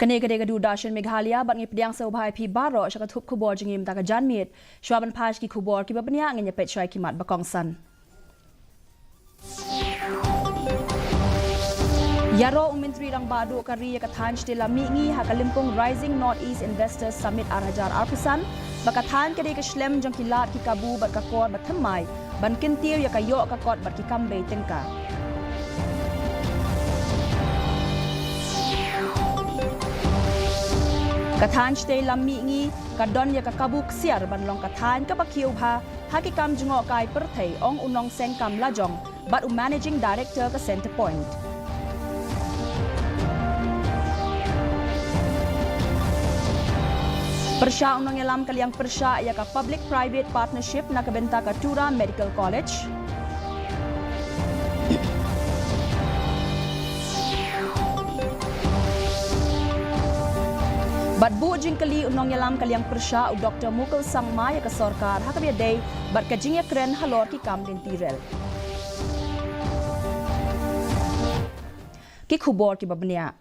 Kani kadega du dashin Meghalaya bat ngi pediang saubhai pi baro syaka thup khubor jingim taka janmit shwaban paj ki khubor ki babnya ngenya pet shai kimat bakongsan. Yaro Menteri Rang Badu kari yakathan stela mingi hakalimpung Rising Northeast Investors Summit arhajar arpusan bakathan kadega shlem jong kilat ki kabu bat kakor bat thamai ban kintir yakayo kakot bat ki kambe tengka. Kathan stay lammi ngi kadon ya kakabuk siar ban long kathan kapakiu bha hakikam jungo kai perthei ong unong sengkam lajong but managing director ka Center Point. Persya unong yalam kaliang persya ya ka public private partnership na kabenta ka Tura Medical College. Bat bu jingkali unong yalam kaliang persya u Dr. Mukul Sangma ya ka sarkar hakabia day bat kajing ya kren halor ki kam din tirel. Ki khubor ki babnia.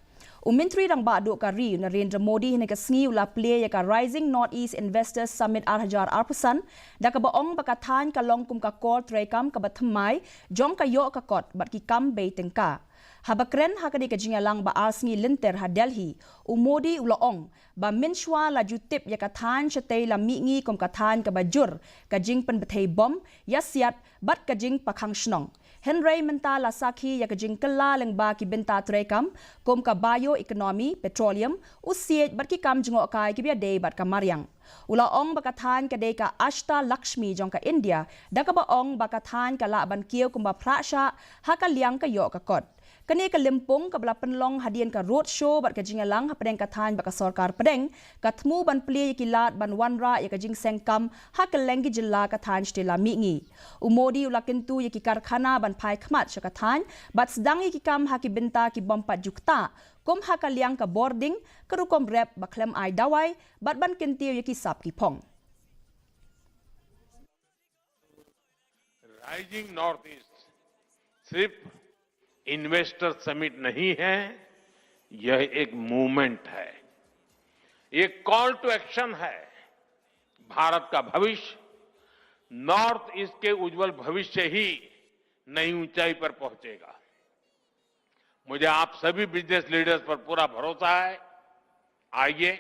Menteri Rang Badu kari Narendra Modi hine ka sngi ula play ya ka Rising Northeast Investors Summit arhajar arpusan da ka baong bakathan ka longkum ka kor trekam ka bathamai jom ka yo ka kot bat ki kam be tengka. Habakren hakadi ka jingalang ba asngi linter ha Delhi u Modi ulaong ba minshwa la jutip ya kathan chatay la mingi kom kathan ka bajur ka jing pen bethay bom yasiat bat ka jing pakhang shnong. Henry mentala sakhi ya ka jing kala leng ba ki benta trekam kom ka bioeconomy petroleum usiet bat ki kam jingo kai ki bia day bat ka maryang. Ulaong bakathan ka day ka Ashta Lakshmi jong ka India da ka baong bakathan ka la ban kieu kum ba prasha hakaliang ka yo ka kot. Kani ka limpong ka bala penlong hadian ka road show bat ka jingalang ha pedeng kathan ba ka sarkar pedeng katmu ban pli kilat ban wanra ya ka jing sengkam ha ka lengi jilla kathan stela mingi umodi ulakintu ya ki karkhana ban phai khmat sha kathan bat sedangi ki kam ha ki benta ki bompat jukta kom ha ka liang ka boarding kerukom rep ba klem ai dawai bat ban kintiu ya ki sap ki phong. Rising Northeast सिर्फ investor summit नहीं है, यह एक मूवमेंट है, एक call to action है। भारत का भविष्य नॉर्थ ईस्ट के उज्जवल भविष्य ही नई ऊंचाई पर पहुंचेगा। मुझे आप सभी बिजनेस लीडर्स पर पूरा भरोसा है। आइए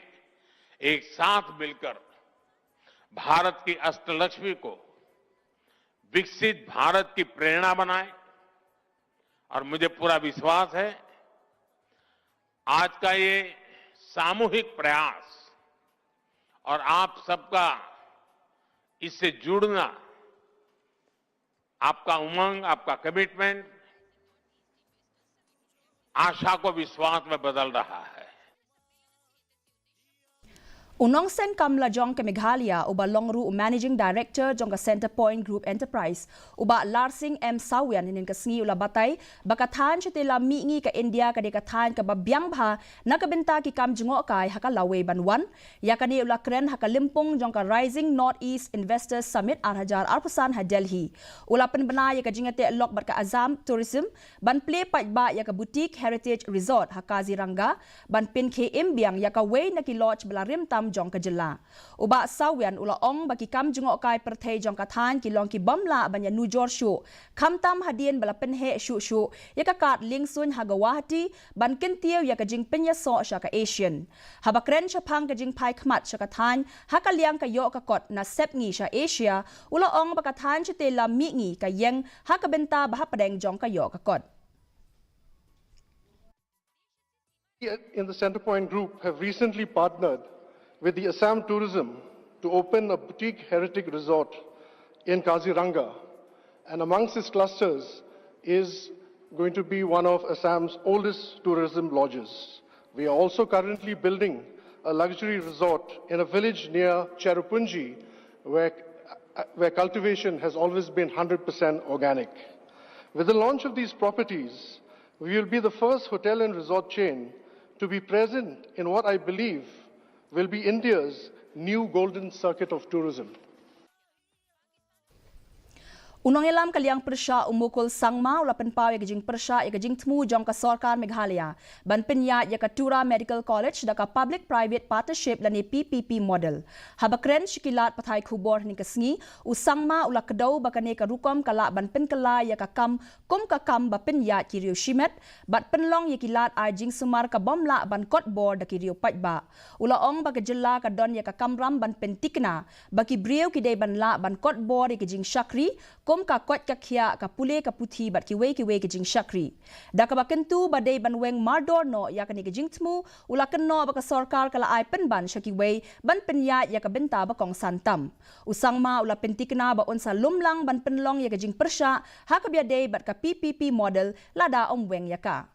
एक साथ मिलकर भारत की अष्टलक्ष्मी को विकसित भारत की प्रेरणा बनाएं। और मुझे पूरा विश्वास है आज का ये सामूहिक प्रयास और आप सबका इससे जुड़ना, आपका उमंग, आपका कमिटमेंट आशा को विश्वास में बदल रहा है। Unong sen kam la jong ke Meghalaya uba longru managing director jong ka Center Point Group Enterprise uba Larsing M Sawian hinin ka sngi ula batay bakathan chetela mingi ka India ka dekathan ka babyang bha nakabenta ki kam jungo kai haka lawe banwan yakani ula kren haka limpong jong ka Rising Northeast Investors Summit arhajar arpusan ha Delhi ula penbena ya ka jingate lok bat ka Azam Tourism ban play pat ba ya ka boutique heritage resort ha Kaziranga ban pin KM biang ya ka way na ki lodge belarim tam jong ka jela uba sawian ulaong baki kam jungo kai perthei jong ka than ki long ki bomla banya nu jor shu khamtam hadien bala pen he shu ya ka kat ling sun ha Guwahati ban kin tieu ya ka jing penya so sha ka Asian habakren chapang ka jing phai khmat sha ka than ha ka liang ka yo ka kot na sep ngi sha Asia ulaong baka than chete la mi ngi ka yeng ha ka benta ba padeng jong ka yo ka kot. In the Center Point Group have recently partnered with the Assam Tourism to open a boutique heritage resort in Kaziranga. And amongst its clusters is going to be one of Assam's oldest tourism lodges. We are also currently building a luxury resort in a village near Cherrapunji where cultivation has always been 100% organic. With the launch of these properties, we will be the first hotel and resort chain to be present in what I believe will be India's new golden circuit of tourism. Unang ilam kaliang persya umukul sangma ula penpaw ya gejing persya ya gejing temu jong ka sarkar Meghalaya ban penya ya ka Tura Medical College da ka Public Private Partnership lani PPP model. Habakren shikilat pathai khubor ni kasngi usangma ula kedau bakane ka rukom kala ban penkala ya ka kam ba penya kiriu shimet bat penlong ya kilat ajing sumar ka bomla ban kotbor da kiriu pajba. Ula ong ba jela ka don ya ka kamram ban pentikna baki brieu kidai ban la ban kotbor ya gejing shakri kum ka kot ka khia ka pule ka puthi bat ki we ke jing shakri da ka bakentu badai banweng mardor no ya ka ni ke jing tmu ula kenno ba ka sarkar kala ai pen ban shaki we ban penya ya ka benta ba kong santam usangma ula pentikna ba onsa lumlang ban penlong ya ka jing persya ha ka bia dei bat ka PPP model lada omweng ya ka.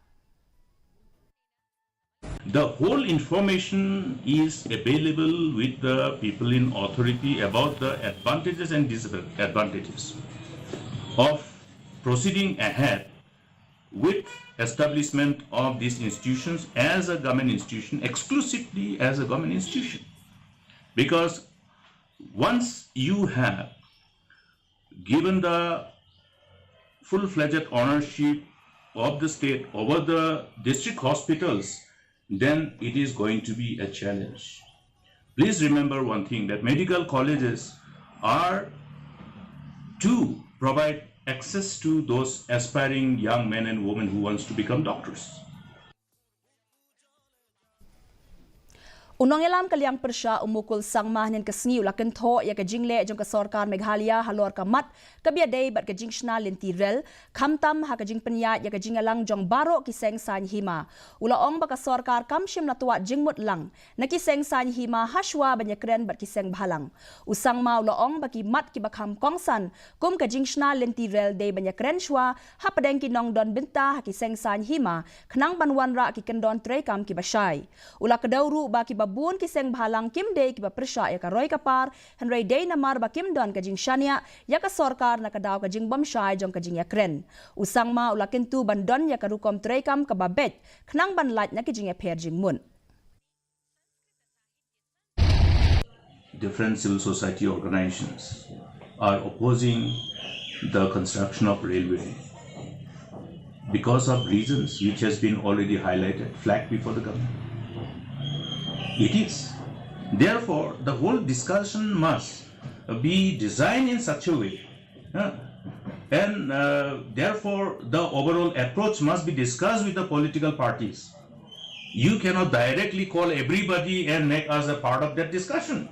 The whole information is available with the people in authority about the advantages and disadvantages of proceeding ahead with establishment of these institutions as a government institution, exclusively as a government institution. Because once you have given the full-fledged ownership of the state over the district hospitals, then it is going to be a challenge. Please remember one thing, that medical colleges are to provide access to those aspiring young men and women who wants to become doctors. Unang ilam kaliang persya umukul sangmah nin kasngi ula kentho ya ka jingle jong ka sarkar Meghalaya halor ka mat ka biadai bat ka jingshna lenti rel khamtam ha ka jing penya ya ka jingalang jong baro ki seng san hima ula ong ba ka sarkar kamshim na tuwa jingmut lang na ki seng san hima hashwa banya kren bat ki seng bhalang usang ma ula ong ba ki mat ki bakham kongsan kum ka jingshna lenti rel dei banya kren shwa ha padeng ki nong don binta ha ki seng san hima khnang banwan ra ki kendon trekam ki bashai ula kadauru ba ki bun kiseng bhalang kim de ki ba persya ya ka roy kapar henry day namar ba kim don ka jing shania ya ka sarkar na kadaw ka jing bamshai jong ka jing yakren usang ma ula kintu bandon ya ka rukom trekam ka babet khnang ban lat na ki jing pher jing mun. Different civil society organizations are opposing the construction of railway because of reasons which has been already highlighted, flagged before the government. It is. Therefore, the whole discussion must be designed in such a way, and therefore the overall approach must be discussed with the political parties. You cannot directly call everybody and make us a part of that discussion.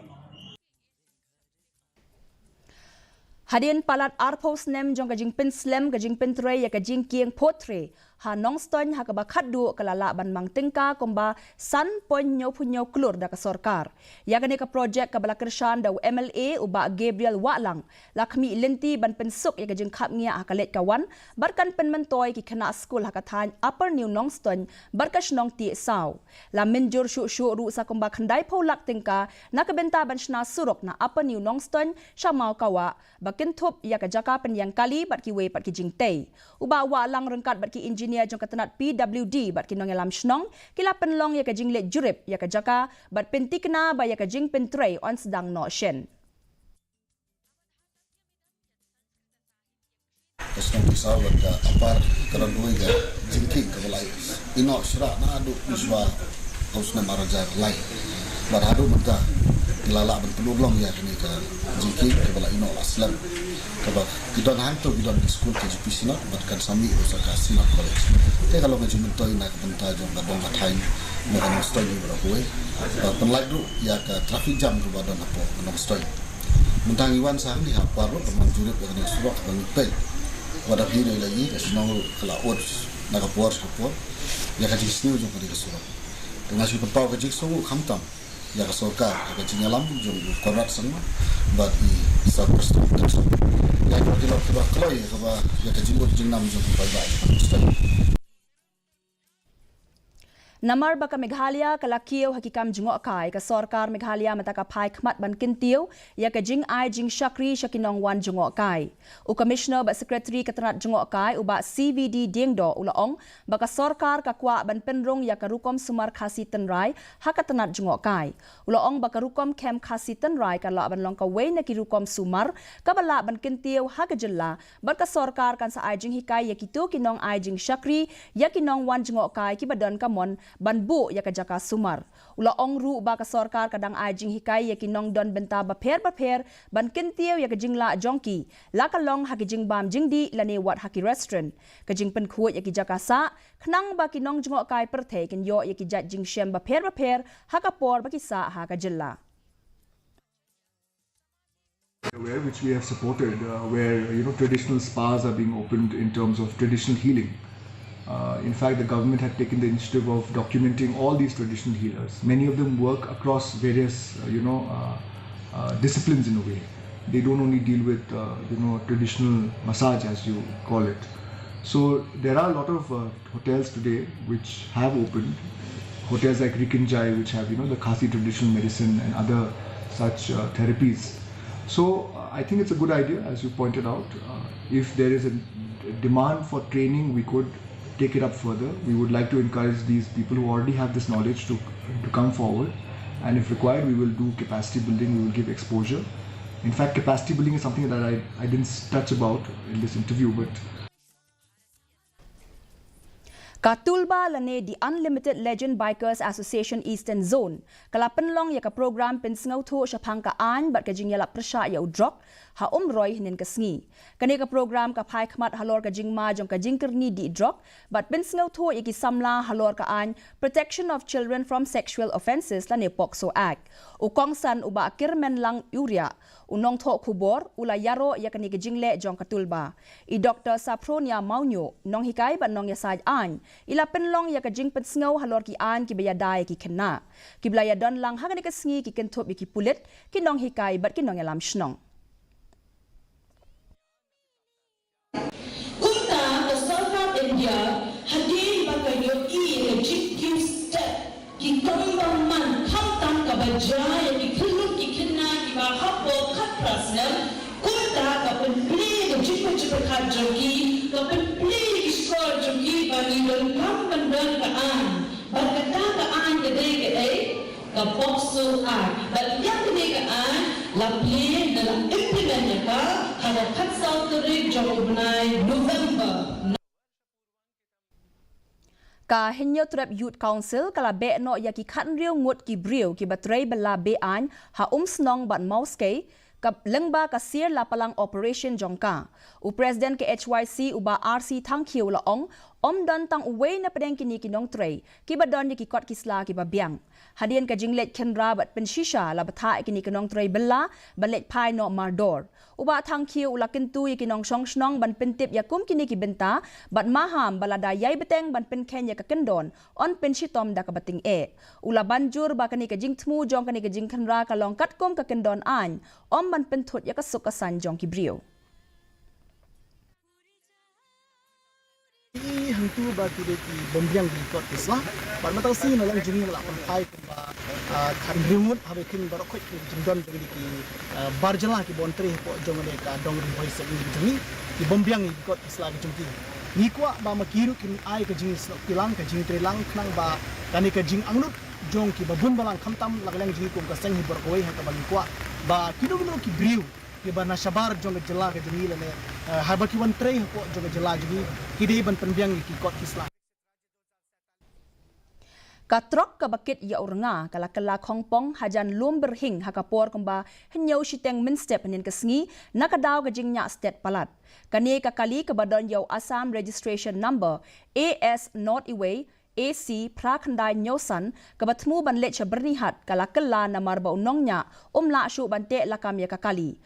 Hadian palat arpos nem jong kajing pen slem kajing pen tre ya kajing kieng potre ha nongston ha ka bakhadu kalala ban mang tingka komba san ponyo punyo klur da ka sarkar ya kane ka project ka bala kershan da MLA uba Gabriel Walang lakmi lenti ban pensuk ya kajing khap ngia ha kalet kawan barkan pen mentoy ki khana school ha ka than upper new nongston barkash nong ti saw la menjur shu ru sa komba khandai pholak tingka na ka benta ban shna surok na upper new nongston shamau kawa bakintup ya ka jaka pen yang kali bat ki we pat ki jingtei uba Walang rengkat bat ki engineer jong katanat PWD bat kinong elam shnong kila penlong ya ka jingle jurip ya ka jaka bat pentikna ba ya ka jing pentrei on sedang no shen Esnong kisawat ka apar karanduy ka jingking ka balay ino sira na adu iswa haus na marajar lai barado menta ilala ban penulong ya kini ka jingking ka balay ino aslam ka kidon hanto kidon school ka JPC not bat kan sami usa KHASI college te kalau ka jumentoy na ka benta jong badong ka time na ka stoy ni barakuy penladu ya ka traffic jam ka badon apo nang stoy mentang iwan sang di hapar ro manjurip ka ni surok ka ni wadah hiri lagi kesenang kelaut nak kepuar ya kajik sini ujung kali kesurat dengan si pepau kajik sungu kamtam ya kesorka kajik nyalam ujung korat semua bagi sabers terus ya kalau ya kajik ujung nam ujung baik Namar baka Meghalaya kalakiyo hakikam jungok kai ka sorkar Meghalaya mataka pai khmat ban kintiyo ya ka jing ai jing shakri shakinong wan jungok kai. U commissioner ba secretary katanat jungok kai u ba CVD dingdo ulaong baka sorkar ka kwa ban penrong ya ka rukom sumar KHASI tenrai hakatanat jungok kai. Ulaong baka rukom kem KHASI tenrai ka la ban long ka wei na ki rukom sumar ka bala ban kintiyo hakajilla baka sorkar kan sa ai jing hikai ya kitu kinong ai jing shakri ya kinong wan jungok kai ki badan kamon banbu ya kajaka sumar. Ulaong ru ba ka sorkar kadang ajing hikai ya kinong don benta baper ban kintiyo ya kajing la jongki la kalong hakijing bam jingdi lane wat haki restaurant kajing pen khuat ya kijaka sa khnang ba kinong jungok kai perthe kin yo ya kijat jing shem baper hakapor ba kisa hakajilla. Which we have supported, where traditional spas are being opened in terms of traditional healing. In fact, the government had taken the initiative of documenting all these traditional healers. Many of them work across various, disciplines in a way. They don't only deal with, traditional massage, as you call it. So there are a lot of hotels today which have opened. Hotels like Rikinjai, which have, the KHASI traditional medicine and other such therapies. So I think it's a good idea, as you pointed out. If there is a demand for training, we could take it up further. We would like to encourage these people who already have this knowledge to come forward, and if required we will do capacity building, we will give exposure. In fact, capacity building is something that I didn't touch about in this interview, but Katulba lane the Unlimited Legend Bikers Association Eastern Zone. Kala penlong ya ka program pensngau thu syapang ka an bat ka jingyala persya ya udrok ha roy hinin ka sngi. Kani ka program ka pai khmat halor ka jingma jong ka jingkerni di drok bat pensngau thu ya ki samla halor ka an Protection of Children from Sexual Offences lane POCSO Act. U kongsan uba kirmen lang uria unong tho khubor ula yaro ya kani ka jingle jong katulba. I Dr. Sapronia Maunyo nong hikai bat nong ya saj an ila penlong ya ka jing pensngau halor ki an ki bayadai ki kena. Ki blaya don lang hagani ka sngi ki kentop ki pulit ki nong hikai bat ki nong ya lam shnong. India hadir bagayo i legitimate step ki tombang man tham ka bajaya ki khuluk ki khinna ki ba hapo khat prasnam kulta ka pen play ki chipo chipo khat jogi ka pen play ki score jogi ba ni don kam bandan ka an barkata ka an ke de ka POCSO Act ba yang ke ka an la play na la implement ka hala khat south rig jong bunai November Ka henyo trap Youth Council kala be no ya ki khan riu ngut ki briu ki batrai bala be an ha snong ban mauske ka lengba ka sir la palang operation jongka u president KHASI uba RC thangkhiu la ong dan tang uwe na pedeng kini kinong tray ki badon ki kot kisla ki babiang hadian ka jinglet khenra bat penshisha la batha kini kinong tray bella balet pai no mardor uba thangkhiu la kintu kinong song snong ban pentip yakum kini ki benta bat maham balada yai beteng ban pen kenya ka kendon on penshitom da ka bating ula banjur ba kani ka jingthmu jong kani ka jing khenra ka long kat kom ka kendon an ban penthut ya ka sukasan jong ki brio hantu ba tu de bombiang di kot islah par matang si na lang jing la pan pai ba kan remote habe kin bar khoi ki jindon de ki barjala ki bontri po jong de ka dong ri hoi se ni jimi ki bombiang di kot islah ki jungki ni kwa ba makiru kin ai ka jing tilang ka jing trelang knang ba kani ka jing angnut jong ki babun balang khamtam laglang jing kum ka seng hi bar koi ha ka ban kwa ba kido ki briu ki ba na shabar jong jela ka jimi le haba ki wan tray po jong jela jimi kidei ban penbiang ki kot kisla Katrok ka bakit ya uranga kala khongpong hajan lum berhing hakapor kumba henyo shiteng minstep nin kasngi nakadaw ka jingnya state palat kani ka kali ka badon yaw Assam registration number AS not away AC prakhandai nyosan kabatmu ban lecha bernihat kala namar ba unongnya la shu bante lakam ya kakali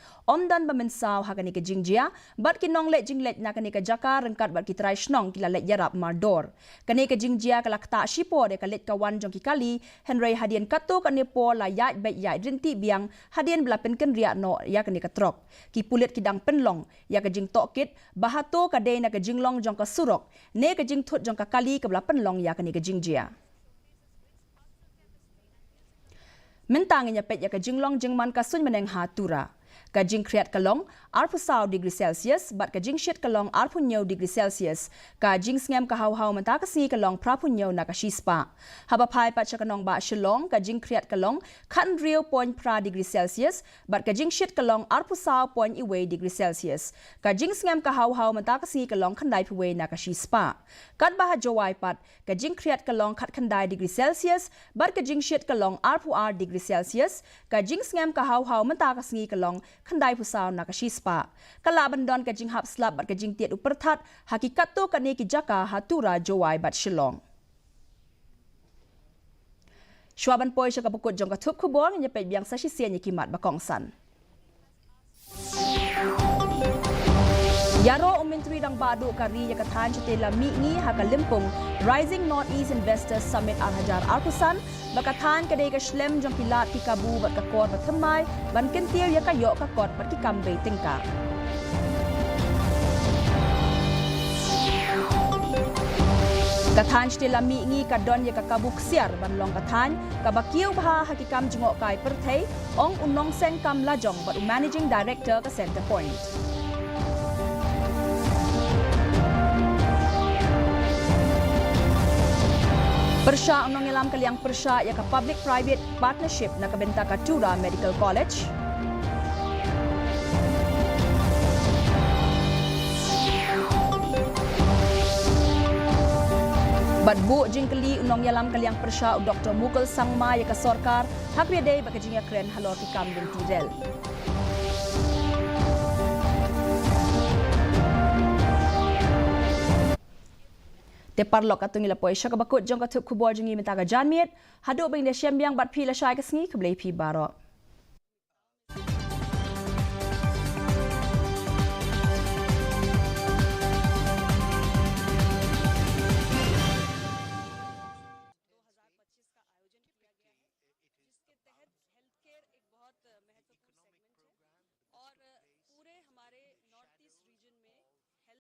dan bamensaw hakani ka jingjia bat kinong le jinglet na kani ka jaka rengkat bat kitrai snong kila let yarap mardor kani ka jingjia kala kta shipo de kalet kawan jong kali henry hadian kato kani po la yat bet ya rinti biang hadian belapen ken ria no ya kani ka trok ki pulet kidang penlong ya ka jing tokit bahato ka de na ka jinglong jong ka surok ne ka jing thut jong ka kali ka belapen long ya kani ka jingjia mentangnya pet ya ka jinglong jingman ka sun meneng hatura. Ka jing kreat kalong arpusau degree Celsius bat ka jing shit kalong arpunyo degree Celsius ka jing ngem ka hau menta ka si kalong prapunyo na ka shispa. Haba pai pat chakanong ba shilong ka jing kreat kalong kan real point pra degree Celsius bat ka jing shit kalong arpusau point iwe degree Celsius. Ka jing ngem ka hau menta ka si kalong khandai pwe na ka shispa. Kat ba jawai pat ka jing kreat kalong khat khandai degree Celsius bat ka jing shit kalong arpu r degree Celsius ka jing ngem ka hau menta ka si kalong khandai pusau na ka shispa. Kalaban don ka jing hap slap bat ka jing tiat uperthat hakikat tu ka ne ki jaka hatura jawai bat shilong. Shwaban poi sya ka pukut jong ka thup khubor nya pe biang sa shisia nya kimat ba kongsan. Yaro Menteri Rang Badu Kari ya kathan chatela mi haka limpung Rising Northeast Investors Summit Al-Hajar Arpusan bakathan kadai ka shlem jong pilat ki kabu bat ka kor bat thamai ban kentir ya ka yo ka kot bat ki kambe tingka. Kathan chatela mi ka don ya ka kabuk siar ban long kathan ka bakiu bha hakikam jngok kai perthei ong unong seng kam lajong bat managing director ka Center Point. Persya unong ilam kaliang persya ya ka public-private partnership na kabenta ka Tura Medical College. Badbu jingkali unong yalam kaliang persya Dr. Mukul Sangma ya ka sorkar hakriade bakajing ya kren halor ki kam din tirel. Te parlok atung ila poi sya ka bakut jong ka thup khubor jingi menta ka janmiet hadu bing de syambiang bat phi la shai ka sngi ka blei phi baro.